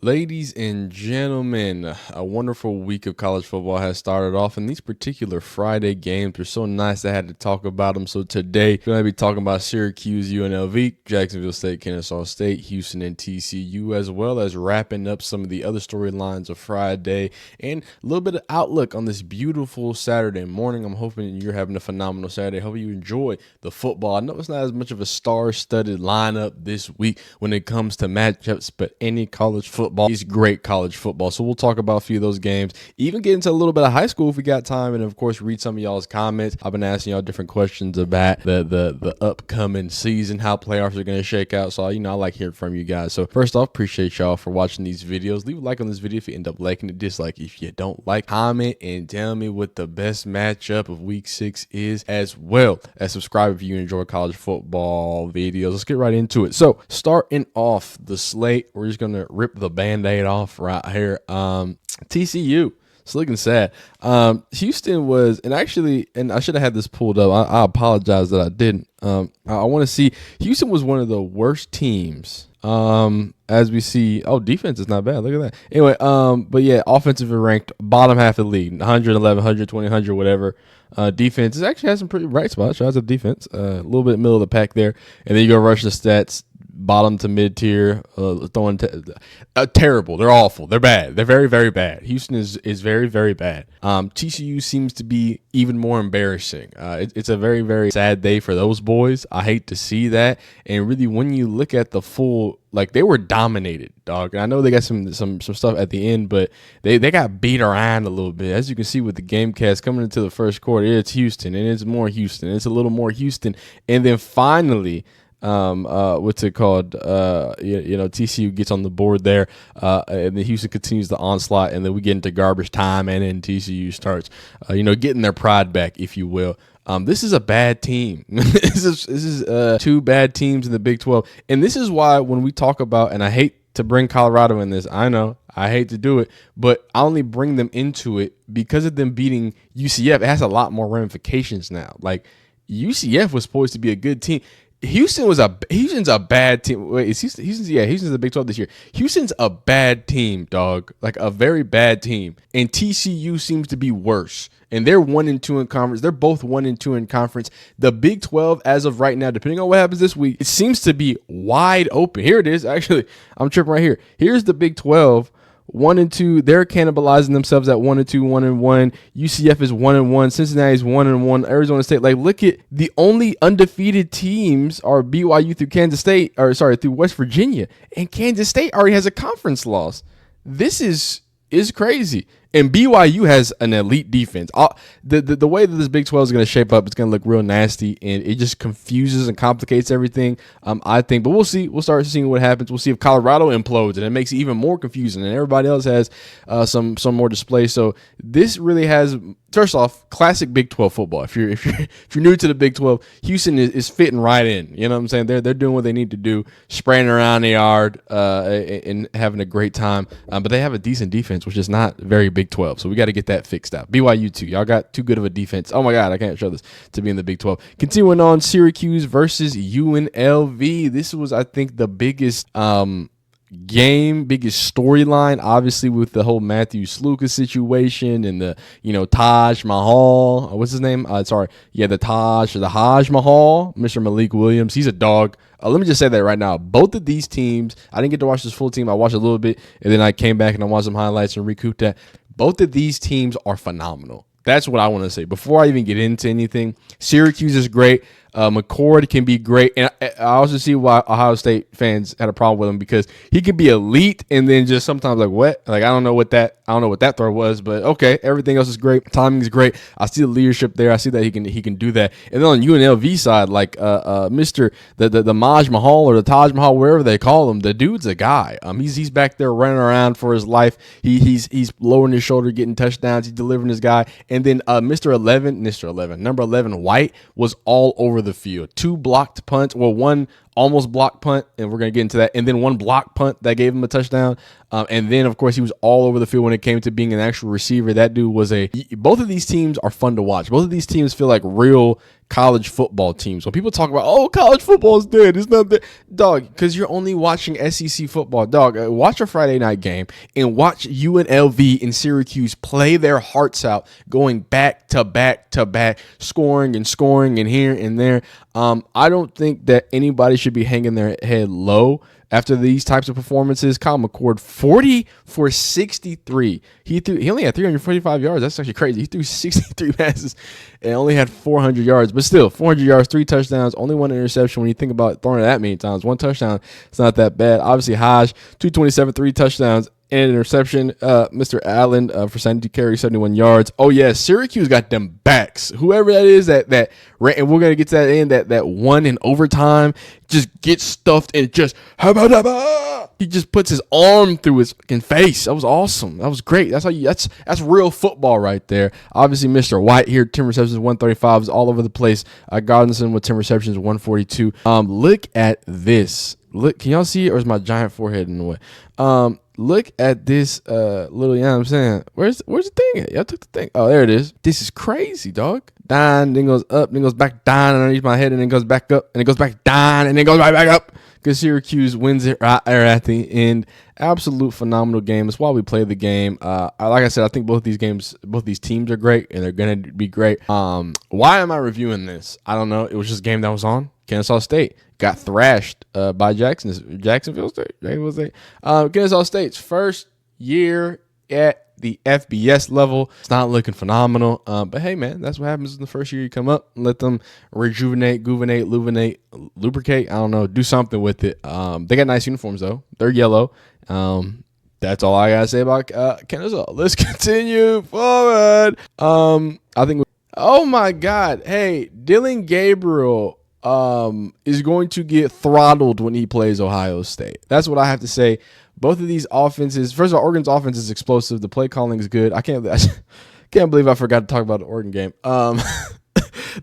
Ladies and gentlemen, a wonderful week of college football has started off, and these particular Friday games are so nice I had to talk about them. So today, we're going to be talking about Syracuse, UNLV, Jacksonville State, Kennesaw State, Houston, and TCU, as well as wrapping up some of the other storylines of Friday and a little bit of outlook on this beautiful Saturday morning. I'm hoping you're having a phenomenal Saturday. Hope you enjoy the football. I know it's not as much of a star-studded lineup this week when it comes to matchups, but any college football is great college football. So we'll talk about a few of those games, even get into a little bit of high school if we got time, and of course read some of y'all's comments. I've been asking y'all different questions about the upcoming season, how playoffs are going to shake out. So I like hearing from you guys. So first off, appreciate y'all for watching these videos. Leave a like on this video if you end up liking it. Dislike if you don't like. Comment and tell me what the best matchup of week 6 is, as well as subscribe if you enjoy college football videos. Let's get right into it. So starting off the slate, we're just gonna rip the band-aid off right here. TCU, it's looking sad. Houston was, and I should have had this pulled up. I apologize that I didn't. I want to see. Houston was one of the worst teams. As we see, defense is not bad. Look at that. Anyway, but yeah, offensively ranked bottom half of the league, 111, 120, 100, whatever. Defense is actually has some pretty bright spots. Shout out to defense. A little bit middle of the pack there, and then you go rush the stats. Bottom to mid tier, terrible. They're awful. They're bad. They're very, very bad. Houston is very, very bad. TCU seems to be even more embarrassing. It's a very, very sad day for those boys. I hate to see that. And really, when you look at the full, they were dominated, dog. And I know they got some stuff at the end, but they got beat around a little bit. As you can see with the game cast coming into the first quarter, it's Houston, and it's more Houston. It's a little more Houston, and then finally. What's it called? TCU gets on the board there, and then Houston continues the onslaught, and then we get into garbage time, and then TCU starts, getting their pride back, if you will. This is a bad team. This is two bad teams in the Big 12, and this is why when we talk about, and I hate to bring Colorado in this, I know I hate to do it, but I only bring them into it because of them beating UCF. It has a lot more ramifications now. UCF was supposed to be a good team. Houston's a bad team. Wait, Houston's the Big 12 this year. Houston's a bad team, dog. A very bad team. And TCU seems to be worse. And they're 1-2 in conference. They're both 1-2 in conference. The Big 12, as of right now, depending on what happens this week, it seems to be wide open. Here it is. Actually, I'm tripping right here. Here's the Big 12. 1-2, they're cannibalizing themselves at 1-2, 1-1. UCF is 1-1. Cincinnati's 1-1. Arizona State. Look at the only undefeated teams are BYU through through West Virginia, and Kansas State already has a conference loss. This is crazy. And BYU has an elite defense. The way that this Big 12 is going to shape up, it's going to look real nasty, and it just confuses and complicates everything, I think. But we'll see. We'll start seeing what happens. We'll see if Colorado implodes, and it makes it even more confusing, and everybody else has some more display. So this really has, first off, classic Big 12 football. If you're new to the Big 12, Houston is fitting right in. You know what I'm saying? They're doing what they need to do, spraying around the yard and having a great time. But they have a decent defense, which is not very Big 12, so we got to get that fixed out. BYU too, y'all got too good of a defense. Oh my God, I can't show this to be in the Big 12. Continuing on, Syracuse versus UNLV. This was, I think, the biggest biggest storyline, obviously, with the whole Matthew Sluka situation and the Taj Mahal. What's his name? The Haj Mahal, Mr. Malik Williams. He's a dog. Let me just say that right now. Both of these teams, I didn't get to watch this full team. I watched a little bit, and then I came back and I watched some highlights and recouped that. Both of these teams are phenomenal. That's what I want to say. Before I even get into anything, Syracuse is great. McCord can be great. And I also see why Ohio State fans had a problem with him, because he can be elite and then just sometimes what? I don't know what that throw was, but okay, everything else is great. Timing is great. I see the leadership there. I see that he can do that. And then on UNLV side, Mr. the Maj Mahal or the Taj Mahal, wherever they call him, the dude's a guy. He's back there running around for his life. He's lowering his shoulder, getting touchdowns. He's delivering his guy. And then number 11 White was all over the field. 2 blocked punts, one almost block punt, and we're going to get into that, and then one block punt that gave him a touchdown. And then, of course, he was all over the field when it came to being an actual receiver. That dude was both of these teams are fun to watch. Both of these teams feel like real college football teams. When people talk about, oh, college football is dead, it's not dead. Dog, because you're only watching SEC football. Dog, watch a Friday night game and watch UNLV and Syracuse play their hearts out, going back to back to back, scoring and here and there. I don't think that anybody should be hanging their head low after these types of performances. Kyle McCord, 40 for 63. He only had 345 yards. That's actually crazy. He threw 63 passes and only had 400 yards. But still, 400 yards, 3 touchdowns, only 1 interception. When you think about throwing it that many times, 1 touchdown, it's not that bad. Obviously, Hodge, 227, 3 touchdowns. And an interception, Mr. Allen for 70 carries, 71 yards. Oh, yeah, Syracuse got them backs. Whoever that is that ran, and we're going to get to that in, that won in overtime, just gets stuffed and just, he just puts his arm through his fucking face. That was awesome. That was great. That's real football right there. Obviously, Mr. White here, 10 receptions, 135, is all over the place. Godinson with 10 receptions, 142. Look at this. Look, can y'all see it, or is my giant forehead in the way? Look at this little, you know what I'm saying? Where's the thing at? Y'all took the thing. Oh, there it is. This is crazy, dog. Down, then goes up, then goes back down underneath my head, and then goes back up, and it goes back down, and then goes right back up. Because Syracuse wins it right there at the end. Absolute phenomenal game. That's why we play the game. Like I said, I think both these teams are great, and they're going to be great. Why am I reviewing this? I don't know. It was just a game that was on. Kennesaw State got thrashed by Jacksonville State. Kennesaw State's first year at the FBS level. It's not looking phenomenal. But hey, man, that's what happens in the first year. You come up and let them rejuvenate, lubricate. I don't know. Do something with it. They got nice uniforms, though. They're yellow. That's all I got to say about Kennesaw. Let's continue forward. Oh, my God. Hey, Dylan Gabriel is going to get throttled when he plays Ohio State. That's what I have to say. Both of these offenses, first of all, Oregon's offense is explosive. The play calling is good. I can't believe I forgot to talk about the Oregon game.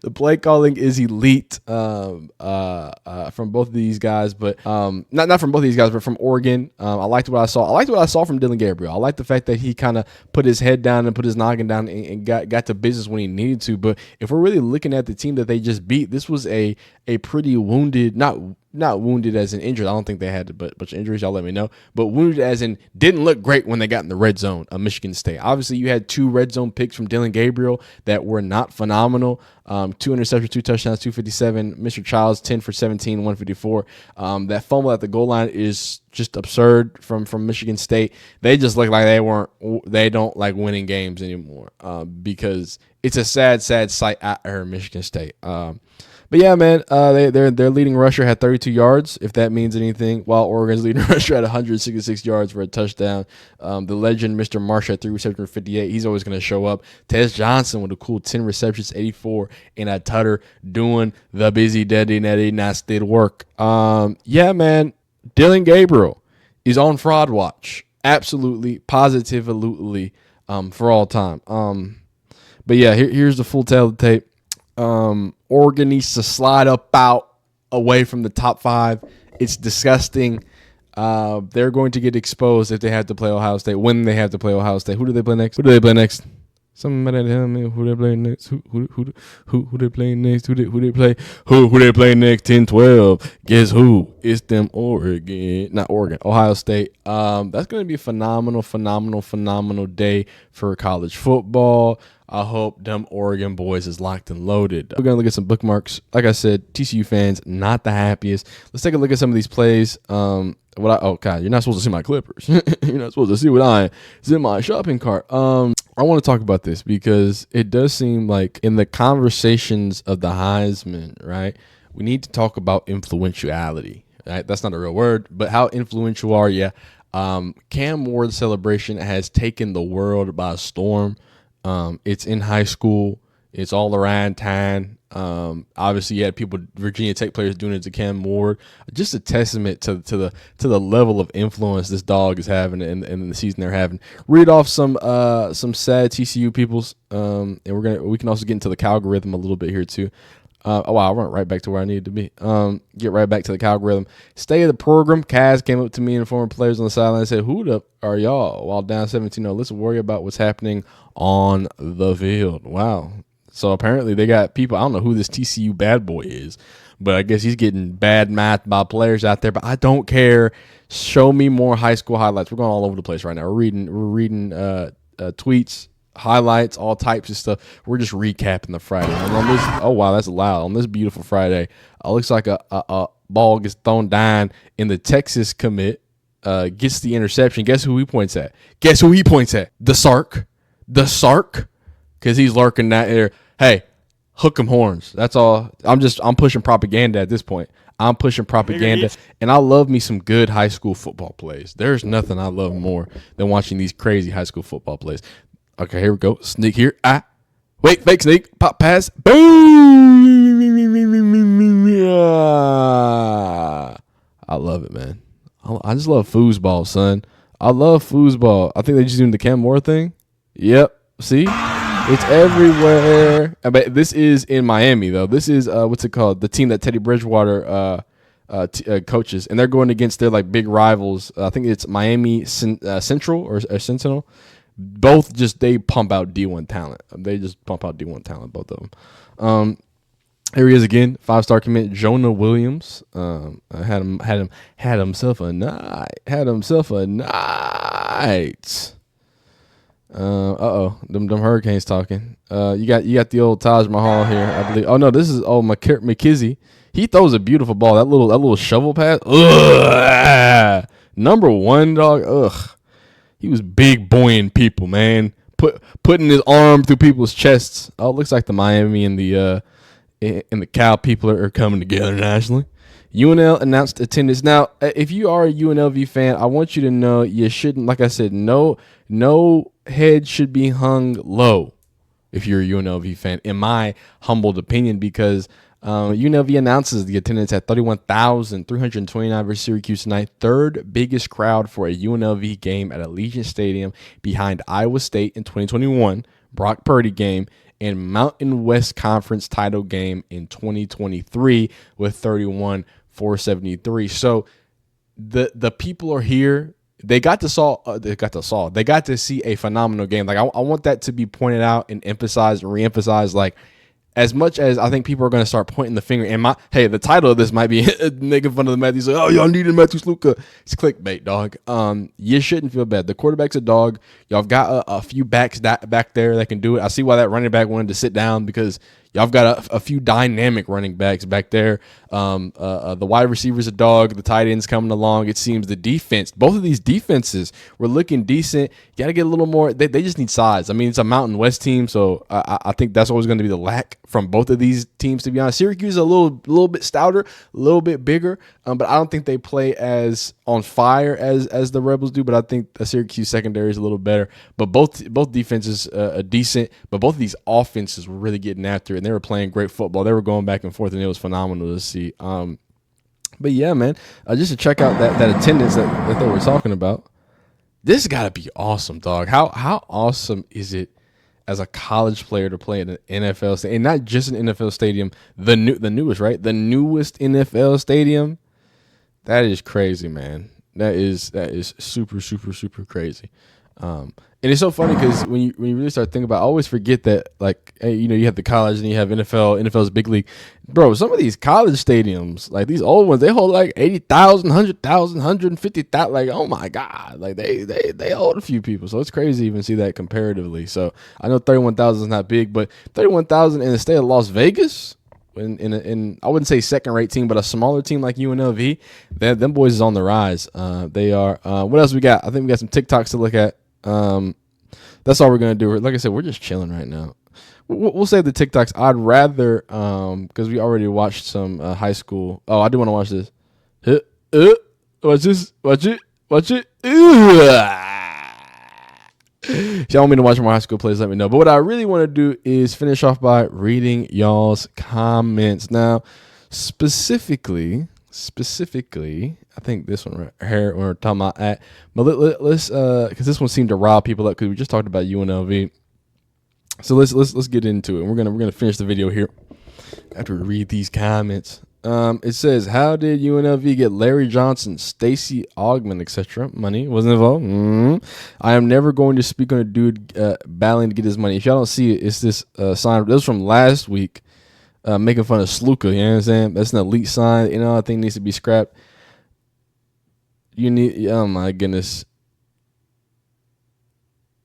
The play calling is elite from both of these guys, but not from both of these guys, but from Oregon. I liked what I saw. I liked what I saw from Dylan Gabriel. I liked the fact that he kind of put his head down and put his noggin down and got to business when he needed to. But if we're really looking at the team that they just beat, this was a pretty wounded, not wounded as in injured. I don't think they had a bunch of injuries. Y'all let me know. But wounded as in didn't look great when they got in the red zone of Michigan State. Obviously, you had 2 red zone picks from Dylan Gabriel that were not phenomenal. 2 interceptions, 2 touchdowns, 257. Mr. Childs, 10 for 17, 154. That fumble at the goal line is just absurd from Michigan State. They just look like they don't like winning games anymore because it's a sad sight at Michigan State. But yeah, man, their leading rusher had 32 yards, if that means anything, while Oregon's leading rusher had 166 yards for a touchdown. The legend, Mr. Marsh, had 3 receptions for 58. He's always going to show up. Tez Johnson with a cool 10 receptions, 84, and a tutter, doing the busy daddy netty nasty work. Yeah, man, Dylan Gabriel is on fraud watch. Absolutely, positively, for all time. But yeah, here's the full tale of the tape. Oregon needs to slide up out away from the top 5. It's disgusting. They're going to get exposed if they have to play Ohio State. When they have to play Ohio State, who do they play next? Somebody tell me who they play next. Who they play next? Who they play? Who they play next? 10-12. Guess who? It's them Ohio State. That's going to be a phenomenal day for college football. I hope them Oregon boys is locked and loaded. We're going to look at some bookmarks. Like I said, TCU fans, not the happiest. Let's take a look at some of these plays. God, you're not supposed to see my Clippers. You're not supposed to see what is in my shopping cart. I want to talk about this because it does seem like in the conversations of the Heisman, right, we need to talk about influentiality. Right? That's not a real word, but how influential are you? Cam Ward's celebration has taken the world by storm. It's in high school. It's all around town. Obviously, you had people, Virginia Tech players, doing it to Cam Ward. Just a testament to the level of influence this dog is having and the season they're having. Read off some sad TCU peoples, and we can also get into the Calgorithm a little bit here too. Oh, wow, I went right back to where I needed to be. Get right back to the algorithm. Stay of the program. Kaz came up to me and former players on the sideline and said, "Who the are y'all?" While down 17-0, let's worry about what's happening on the field. Wow. So apparently they got people. I don't know who this TCU bad boy is, but I guess he's getting bad math by players out there. But I don't care. Show me more high school highlights. We're going all over the place right now. We're reading tweets, highlights, all types of stuff. We're just recapping the Friday. And on this, oh wow, that's loud. On this beautiful Friday, looks like a ball gets thrown down, and the Texas commit gets the interception. Guess who he points at? Guess who he points at? The Sark, because he's lurking that there. Hey, hook 'em horns. That's all. I'm pushing propaganda at this point. I'm pushing propaganda, and I love me some good high school football plays. There's nothing I love more than watching these crazy high school football plays. Okay, here we go. Sneak here. Wait, fake sneak. Pop pass. Boom. I love it, man. I just love foosball, son. I love foosball. I think they just doing the Cam Moore thing. Yep. See? It's everywhere. But this is in Miami, though. This is, what's it called? The team that Teddy Bridgewater coaches. And they're going against their, like, big rivals. I think it's Miami Central or Sentinel. Both just they pump out D1 talent. They just pump out D1 talent, both of them. Here he is again, 5-star commit Jonah Williams. Had himself a night. Them Hurricanes talking. You got the old Taj Mahal here, I believe. Oh no, this is McKizzy. He throws a beautiful ball. That little shovel pass. Ugh. Number 1 dog. Ugh. He was big boying people, man. Putting his arm through people's chests. Oh, it looks like the Miami and the Cal people are coming together nationally. UNL announced attendance. Now, if you are a UNLV fan, I want you to know you shouldn't, like I said, no head should be hung low if you're a UNLV fan, in my humbled opinion, because UNLV announces the attendance at 31,329 versus Syracuse tonight. Third biggest crowd for a UNLV game at Allegiant Stadium behind Iowa State in 2021, Brock Purdy game, and Mountain West Conference title game in 2023 with 31,473. So the people are here. They got to see a phenomenal game. Like I want that to be pointed out and emphasized and reemphasized. Like, as much as I think people are going to start pointing the finger, and the title of this might be making fun of the Matthews. Like, oh, y'all needed Matthews Luka. It's clickbait, dog. You shouldn't feel bad. The quarterback's a dog. Y'all got a few backs back there that can do it. I see why that running back wanted to sit down, because y'all got a few dynamic running backs back there. The wide receiver's a dog. The tight end's coming along. It seems the defense, both of these defenses were looking decent. You got to get a little more. They just need size. I mean, it's a Mountain West team, so I think that's always going to be the lack from both of these teams, to be honest. Syracuse is a little bit stouter, a little bit bigger, but I don't think they play as on fire as the Rebels do. But I think the Syracuse secondary is a little better. But both defenses are decent. But both of these offenses were really getting after it, and they were playing great football. They were going back and forth, and it was phenomenal to see. But yeah, man, just to check out that attendance that they were talking about, this has got to be awesome, dog. How awesome is it as a college player to play in an NFL stadium, and not just an NFL stadium, the newest, right? The newest NFL stadium. That is crazy, man. That is super, super, super crazy. And it's so funny because when you really start thinking about it, I always forget that, like, hey, you have the college and you have NFL. NFL's big league. Bro, some of these college stadiums, like these old ones, they hold like 80,000, 100,000, 150,000. Like, oh my God. Like they hold a few people. So it's crazy to even see that comparatively. So I know 31,000 is not big, but 31,000 in the state of Las Vegas, in I wouldn't say second-rate team, but a smaller team like UNLV, them boys is on the rise. They are. What else we got? I think we got some TikToks to look at. That's all we're gonna do. Like I said, we're just chilling right now. We'll save the TikToks. I'd rather, because we already watched some high school. Oh, I do want to watch this. Watch this. Watch it. If y'all want me to watch more high school plays, let me know. But what I really want to do is finish off by reading y'all's comments. Now, specifically, I think this one right here we're talking about at. But let's because this one seemed to rile people up because we just talked about UNLV. So let's get into it. We're gonna finish the video here. After we read these comments. It says, how did UNLV get Larry Johnson, Stacey Augmon, etc.? Money wasn't involved. I am never going to speak on a dude battling to get his money. If y'all don't see it, it's this sign. This was from last week, making fun of Sluka. You know what I'm saying? That's an elite sign. You know, I think needs to be scrapped. You need. Oh my goodness.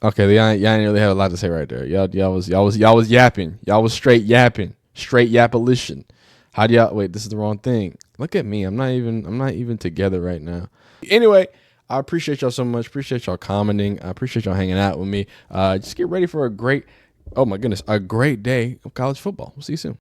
Okay, y'all ain't really have a lot to say right there. Y'all was yapping. Y'all was straight yapping. Straight yappolition. How do y'all wait? This is the wrong thing. Look at me. I'm not even together right now. Anyway, I appreciate y'all so much. Appreciate y'all commenting. I appreciate y'all hanging out with me. Just get ready for a great day of college football. We'll see you soon.